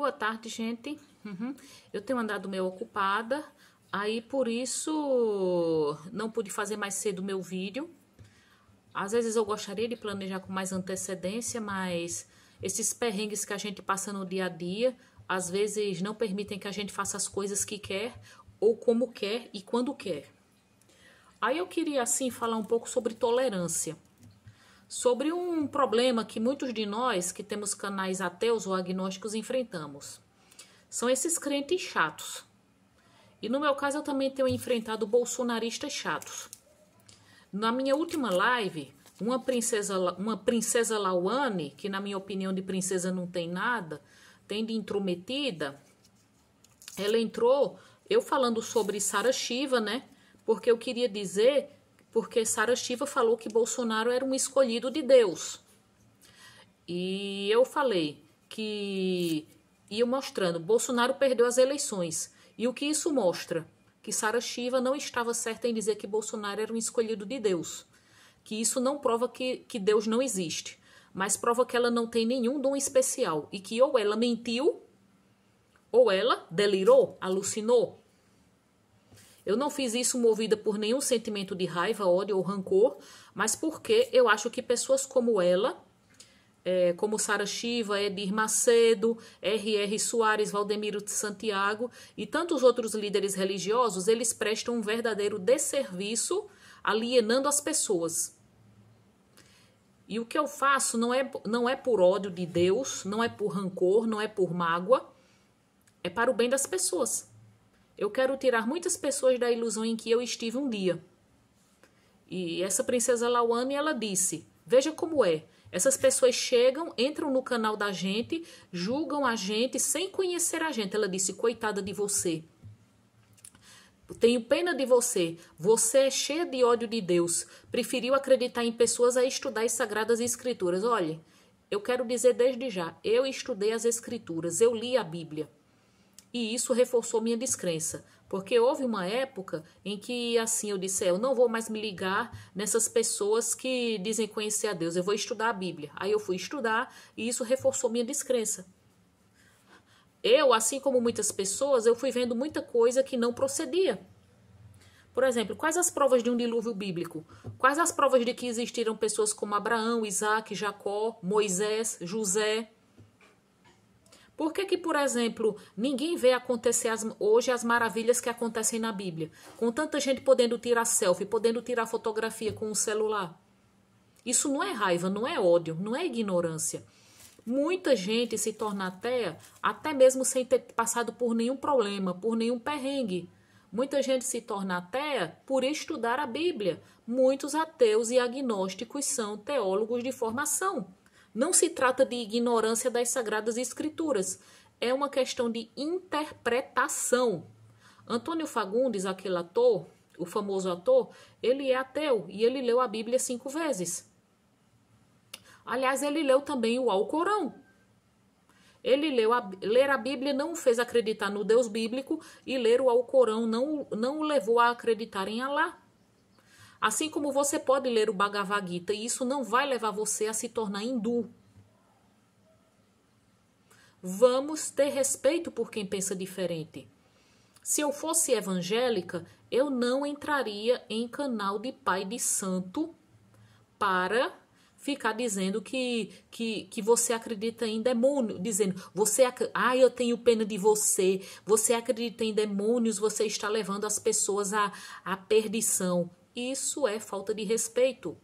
Boa tarde, gente. Eu tenho andado meio ocupada, aí por isso não pude fazer mais cedo o meu vídeo. Às vezes eu gostaria de planejar com mais antecedência, mas esses perrengues que a gente passa no dia a dia, às vezes não permitem que a gente faça as coisas que quer, ou como quer e quando quer. Aí eu queria, assim, falar um pouco sobre tolerância. Sobre um problema que muitos de nós que temos canais ateus ou agnósticos enfrentamos. São esses crentes chatos. E no meu caso eu também tenho enfrentado bolsonaristas chatos. Na minha última live, uma princesa Lauane, que na minha opinião de princesa não tem nada, tem de intrometida, ela entrou, eu falando sobre Sara Shiva, né? Porque eu queria dizer, porque Sara Shiva falou que Bolsonaro era um escolhido de Deus. E eu falei que ia mostrando, Bolsonaro perdeu as eleições. E o que isso mostra? Que Sara Shiva não estava certa em dizer que Bolsonaro era um escolhido de Deus. Que isso não prova que Deus não existe, mas prova que ela não tem nenhum dom especial. E que ou ela mentiu, ou ela delirou, alucinou. Eu não fiz isso movida por nenhum sentimento de raiva, ódio ou rancor, mas porque eu acho que pessoas como ela, como Sara Shiva, Edir Macedo, R.R. Soares, Valdemiro de Santiago e tantos outros líderes religiosos, eles prestam um verdadeiro desserviço alienando as pessoas. E o que eu faço não é por ódio de Deus, não é por rancor, não é por mágoa, é para o bem das pessoas. Eu quero tirar muitas pessoas da ilusão em que eu estive um dia. E essa princesa Lauane, ela disse, veja como é. Essas pessoas chegam, entram no canal da gente, julgam a gente sem conhecer a gente. Ela disse, coitada de você. Tenho pena de você. Você é cheia de ódio de Deus. Preferiu acreditar em pessoas a estudar as Sagradas Escrituras. Olha, eu quero dizer desde já, eu estudei as Escrituras, eu li a Bíblia. E isso reforçou minha descrença, porque houve uma época em que, assim, eu disse, eu não vou mais me ligar nessas pessoas que dizem conhecer a Deus, eu vou estudar a Bíblia. Aí eu fui estudar e isso reforçou minha descrença. Eu, assim como muitas pessoas, eu fui vendo muita coisa que não procedia. Por exemplo, quais as provas de um dilúvio bíblico? Quais as provas de que existiram pessoas como Abraão, Isaac, Jacó, Moisés, José? Por que, por exemplo, ninguém vê acontecer hoje as maravilhas que acontecem na Bíblia? Com tanta gente podendo tirar selfie, podendo tirar fotografia com o celular. Isso não é raiva, não é ódio, não é ignorância. Muita gente se torna ateia, até mesmo sem ter passado por nenhum problema, por nenhum perrengue. Muita gente se torna ateia por estudar a Bíblia. Muitos ateus e agnósticos são teólogos de formação. Não se trata de ignorância das Sagradas Escrituras. É uma questão de interpretação. Antônio Fagundes, aquele ator, o famoso ator, ele é ateu e ele leu a Bíblia 5 vezes. Aliás, ele leu também o Alcorão. Ler a Bíblia não o fez acreditar no Deus bíblico e ler o Alcorão não o levou a acreditar em Alá. Assim como você pode ler o Bhagavad Gita e isso não vai levar você a se tornar hindu. Vamos ter respeito por quem pensa diferente. Se eu fosse evangélica, eu não entraria em canal de pai de santo para ficar dizendo que você acredita em demônio, dizendo, eu tenho pena de você, você acredita em demônios, você está levando as pessoas à perdição. Isso é falta de respeito.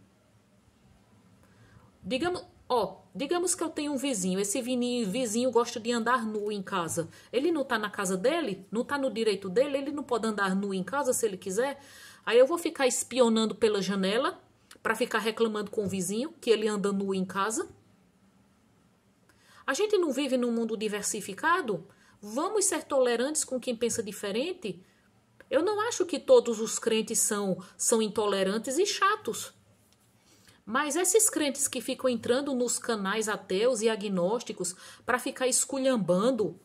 Digamos que eu tenho um vizinho, esse vizinho gosta de andar nu em casa. Ele não está na casa dele? Não está no direito dele? Ele não pode andar nu em casa se ele quiser? Aí eu vou ficar espionando pela janela para ficar reclamando com o vizinho que ele anda nu em casa? A gente não vive num mundo diversificado? Vamos ser tolerantes com quem pensa diferente? Eu não acho que todos os crentes são intolerantes e chatos. Mas esses crentes que ficam entrando nos canais ateus e agnósticos para ficar esculhambando,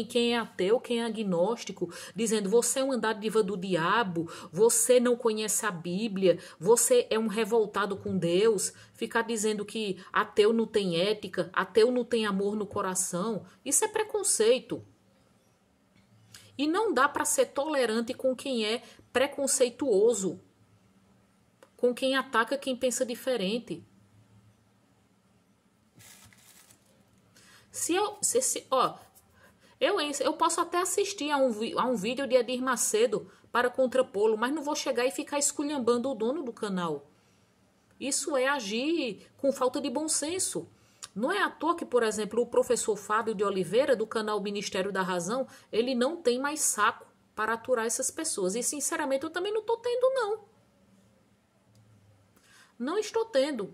Quem é ateu, quem é agnóstico, dizendo você é uma dádiva do diabo, você não conhece a Bíblia, você é um revoltado com Deus, ficar dizendo que ateu não tem ética, ateu não tem amor no coração, isso é preconceito. E não dá para ser tolerante com quem é preconceituoso, com quem ataca quem pensa diferente. Eu posso até assistir a um vídeo de Edir Macedo para contrapô-lo, mas não vou chegar e ficar esculhambando o dono do canal. Isso é agir com falta de bom senso. Não é à toa que, por exemplo, o professor Fábio de Oliveira, do canal Ministério da Razão, ele não tem mais saco para aturar essas pessoas. E, sinceramente, eu também não estou tendo, não. Não estou tendo.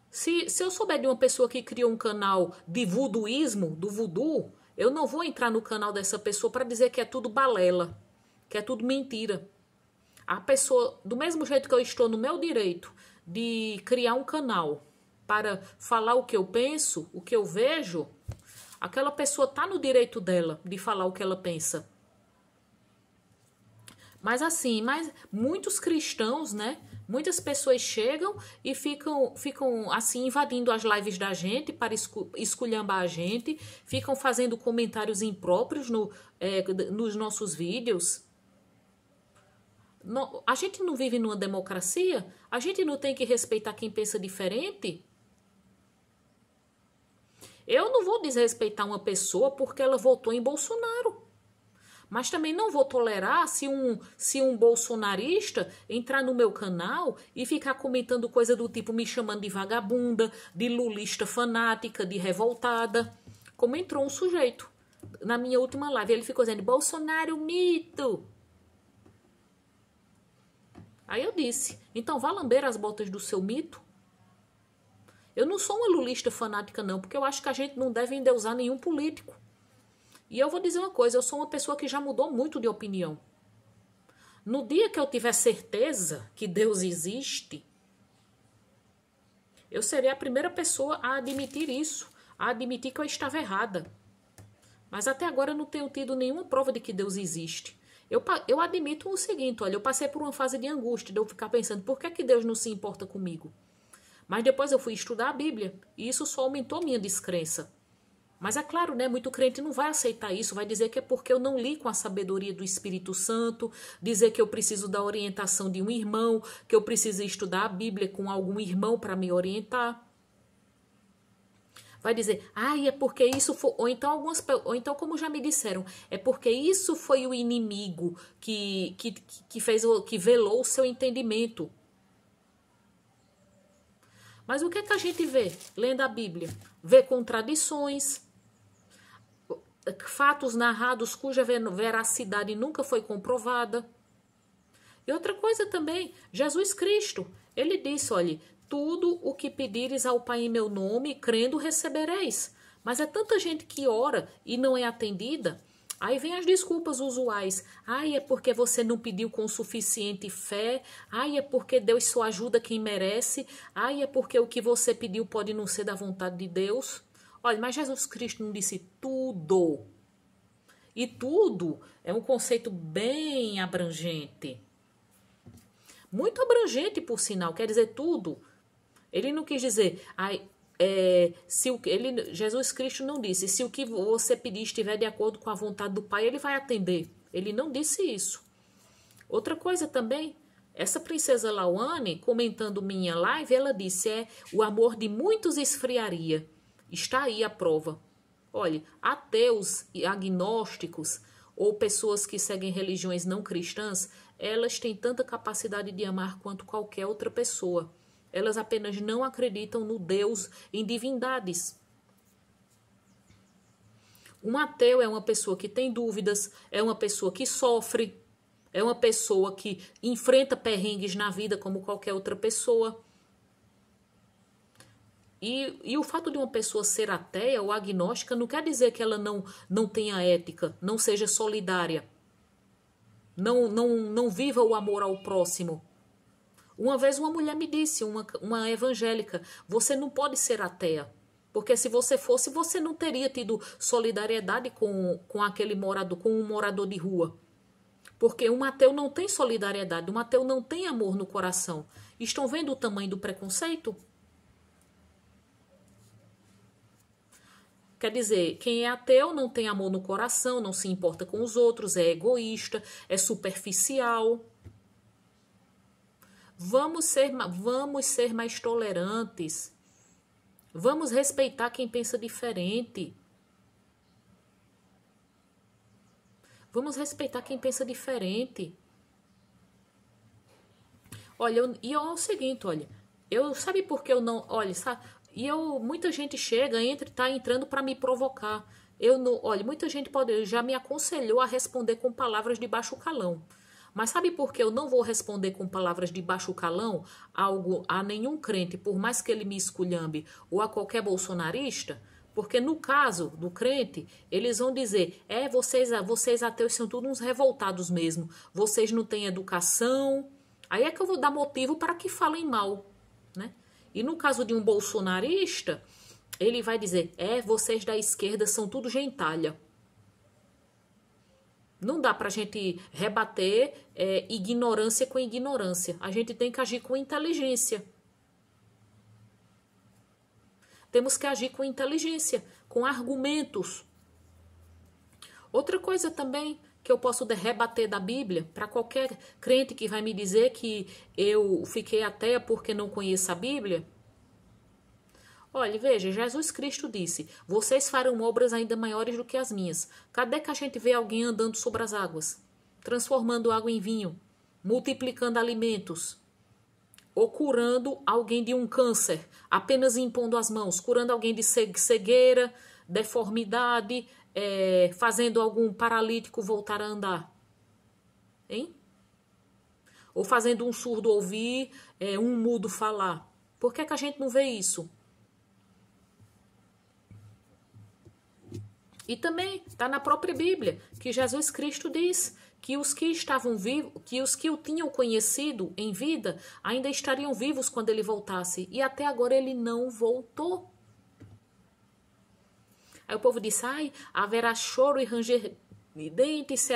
Se eu souber de uma pessoa que criou um canal de voodooísmo, do voodoo, eu não vou entrar no canal dessa pessoa para dizer que é tudo balela, que é tudo mentira. A pessoa, do mesmo jeito que eu estou no meu direito de criar um canal para falar o que eu penso, o que eu vejo, aquela pessoa está no direito dela de falar o que ela pensa. Mas assim, muitos cristãos, né? Muitas pessoas chegam e ficam assim invadindo as lives da gente para esculhambar a gente, ficam fazendo comentários impróprios nos nossos vídeos. A gente não vive numa democracia? A gente não tem que respeitar quem pensa diferente? Eu não vou desrespeitar uma pessoa porque ela votou em Bolsonaro. Mas também não vou tolerar se um bolsonarista entrar no meu canal e ficar comentando coisa do tipo me chamando de vagabunda, de lulista fanática, de revoltada. Como entrou um sujeito na minha última live. Ele ficou dizendo, Bolsonaro mito. Aí eu disse, então vá lamber as botas do seu mito. Eu não sou uma lulista fanática não, porque eu acho que a gente não deve endeusar nenhum político. E eu vou dizer uma coisa, eu sou uma pessoa que já mudou muito de opinião. No dia que eu tiver certeza que Deus existe, eu serei a primeira pessoa a admitir isso, a admitir que eu estava errada. Mas até agora eu não tenho tido nenhuma prova de que Deus existe. Eu admito o seguinte, olha, eu passei por uma fase de angústia, de eu ficar pensando, por que Deus não se importa comigo? Mas depois eu fui estudar a Bíblia, e isso só aumentou minha descrença. Mas é claro, né? Muito crente não vai aceitar isso, vai dizer que é porque eu não li com a sabedoria do Espírito Santo, dizer que eu preciso da orientação de um irmão, que eu preciso estudar a Bíblia com algum irmão para me orientar. Vai dizer, é porque isso foi... Ou então, como já me disseram, é porque isso foi o inimigo que velou o seu entendimento. Mas o que é que a gente vê lendo a Bíblia? Vê contradições, fatos narrados cuja veracidade nunca foi comprovada. E outra coisa também, Jesus Cristo, ele disse, olha, tudo o que pedires ao Pai em meu nome, crendo, recebereis. Mas é tanta gente que ora e não é atendida. Aí vem as desculpas usuais. É porque você não pediu com suficiente fé. É porque Deus só ajuda quem merece. É porque o que você pediu pode não ser da vontade de Deus. Olha, mas Jesus Cristo não disse tudo. E tudo é um conceito bem abrangente. Muito abrangente, por sinal, quer dizer tudo. Ele não quis dizer... Jesus Cristo não disse, se o que você pedir estiver de acordo com a vontade do Pai, ele vai atender. Ele não disse isso. Outra coisa também, essa princesa Lauane, comentando minha live, ela disse, o amor de muitos esfriaria. Está aí a prova. Olha, ateus e agnósticos, ou pessoas que seguem religiões não cristãs, elas têm tanta capacidade de amar quanto qualquer outra pessoa. Elas apenas não acreditam no Deus, em divindades. Um ateu é uma pessoa que tem dúvidas, é uma pessoa que sofre, é uma pessoa que enfrenta perrengues na vida como qualquer outra pessoa. E o fato de uma pessoa ser ateia ou agnóstica não quer dizer que ela não tenha ética, não seja solidária, não viva o amor ao próximo. Uma vez uma mulher me disse, uma evangélica, você não pode ser ateia, Porque se você fosse, você não teria tido solidariedade com aquele morador, com um morador de rua. Porque um ateu não tem solidariedade, um ateu não tem amor no coração. Estão vendo o tamanho do preconceito? Quer dizer, quem é ateu não tem amor no coração, não se importa com os outros, é egoísta, é superficial. Vamos ser mais tolerantes. Vamos respeitar quem pensa diferente. Vamos respeitar quem pensa diferente. Olha, e é o seguinte, olha, sabe por que eu não, olha, sabe, muita gente chega, tá entrando para me provocar. Eu não, olha, muita gente já me aconselhou a responder com palavras de baixo calão. Mas sabe por que eu não vou responder com palavras de baixo calão a nenhum crente, por mais que ele me esculhambe, ou a qualquer bolsonarista? Porque no caso do crente, eles vão dizer, vocês ateus são todos uns revoltados mesmo, vocês não têm educação. Aí é que eu vou dar motivo para que falem mal, né? E no caso de um bolsonarista, ele vai dizer, vocês da esquerda são tudo gentalha. Não dá para a gente rebater ignorância com ignorância. A gente tem que agir com inteligência. Temos que agir com inteligência, com argumentos. Outra coisa também que eu posso rebater da Bíblia, para qualquer crente que vai me dizer que eu fiquei ateia porque não conheço a Bíblia. Olha, veja, Jesus Cristo disse, vocês farão obras ainda maiores do que as minhas. Cadê que a gente vê alguém andando sobre as águas, transformando água em vinho, multiplicando alimentos, ou curando alguém de um câncer, apenas impondo as mãos, curando alguém de cegueira, deformidade, fazendo algum paralítico voltar a andar? Hein? Ou fazendo um surdo ouvir, um mudo falar? Por que a gente não vê isso? E também está na própria Bíblia que Jesus Cristo diz que os que estavam vivos, que os que o tinham conhecido em vida, ainda estariam vivos quando ele voltasse. E até agora ele não voltou. Aí o povo disse, haverá choro e ranger de dentes,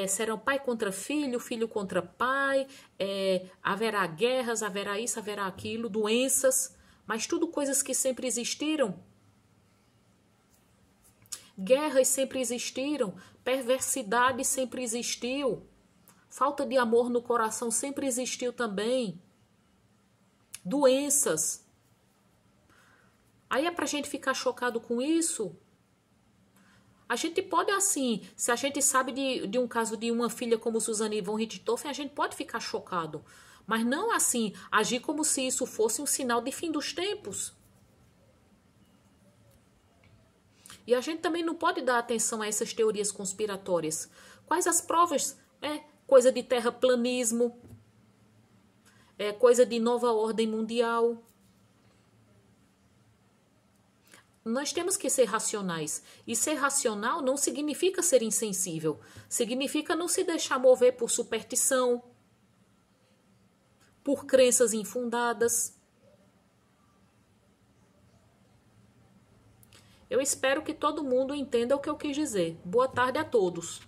serão pai contra filho, filho contra pai, haverá guerras, haverá isso, haverá aquilo, doenças, mas tudo coisas que sempre existiram. Guerras sempre existiram, perversidade sempre existiu, falta de amor no coração sempre existiu também, doenças. Aí é pra gente ficar chocado com isso? A gente pode assim, se a gente sabe de um caso de uma filha como Suzane von Richthofen, a gente pode ficar chocado, mas não assim, agir como se isso fosse um sinal de fim dos tempos. E a gente também não pode dar atenção a essas teorias conspiratórias. Quais as provas? Coisa de terraplanismo, coisa de nova ordem mundial. Nós temos que ser racionais. E ser racional não significa ser insensível. Significa não se deixar mover por superstição, por crenças infundadas. Eu espero que todo mundo entenda o que eu quis dizer. Boa tarde a todos.